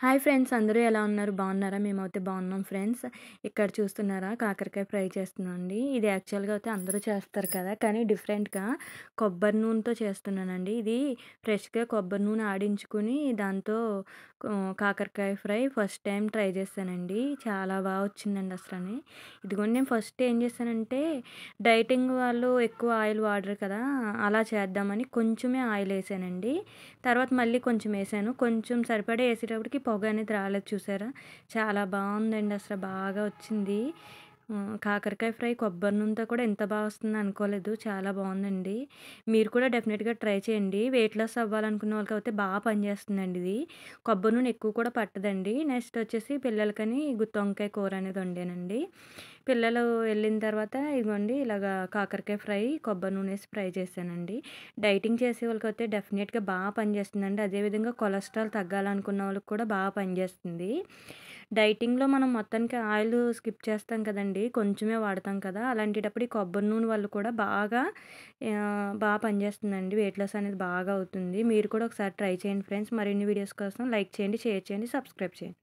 Hi friends, అందరూ ఎలా ఉన్నారు? బాగున్నారా? మేమైతే బాగున్నాం ఫ్రెండ్స్. ఇక్కడ చూస్తున్నారా, కాకరకాయ ఫ్రై చేస్తున్నాను అండి. ఇది యాక్చువల్గా అయితే అందరూ చేస్తారు కదా, కానీ డిఫరెంట్గా కొబ్బరి నూనెతో చేస్తున్నానండి. ఇది ఫ్రెష్గా కొబ్బరి నూనె ఆడించుకుని దాంతో కాకరకాయ ఫ్రై ఫస్ట్ టైం ట్రై చేశానండి. చాలా బాగా వచ్చిందండి అసలని. ఇదిగోండి, నేను ఫస్ట్ ఏం చేశానంటే, డైటింగ్ వాళ్ళు ఎక్కువ ఆయిల్ వాడరు కదా, అలా చేద్దామని కొంచెమే ఆయిల్ వేసానండి. తర్వాత మళ్ళీ కొంచెం వేసాను. కొంచెం సరిపడా వేసేటప్పటికి పొగ అనేది రాలేదు, చూసారా? చాలా బాగుందండి, అసలు బాగా వచ్చింది. కాకరకాయ ఫ్రై కొబ్బరి నూనెతో కూడా ఎంత బాగా వస్తుందో అనుకోలేదు. చాలా బాగుందండి. మీరు కూడా డెఫినెట్గా ట్రై చేయండి. వెయిట్ లాస్ అవ్వాలనుకున్న వాళ్ళకైతే బాగా పనిచేస్తుందండి ఇది. కొబ్బరి నూనె ఎక్కువ కూడా పట్టదండి. నెక్స్ట్ వచ్చేసి పిల్లలకని గుత్తి వంకాయ కూర అనేది వండానండి. పిల్లలు వెళ్ళిన తర్వాత ఇదిగోండి ఇలాగా కాకరకాయ ఫ్రై కొబ్బరి నూనె వేసి ఫ్రై చేశానండి. డైటింగ్ చేసే వాళ్ళకైతే డెఫినెట్గా బాగా పనిచేస్తుందండి. అదేవిధంగా కొలెస్ట్రాల్ తగ్గాలనుకున్న వాళ్ళకి కూడా బాగా పనిచేస్తుంది. డైటింగ్లో మనం మొత్తానికి ఆయిల్ స్కిప్ చేస్తాం కదండి, కొంచెమే వాడతాం కదా, అలాంటప్పుడు ఈ కొబ్బరి నూనె వల్ల కూడా బాగా పనిచేస్తుందండి. వెయిట్ లాస్ అనేది బాగా అవుతుంది. మీరు కూడా ఒకసారి ట్రై చేయండి ఫ్రెండ్స్. మరిన్ని వీడియోస్ కోసం లైక్ చేయండి, షేర్ చేయండి, సబ్స్క్రైబ్ చేయండి.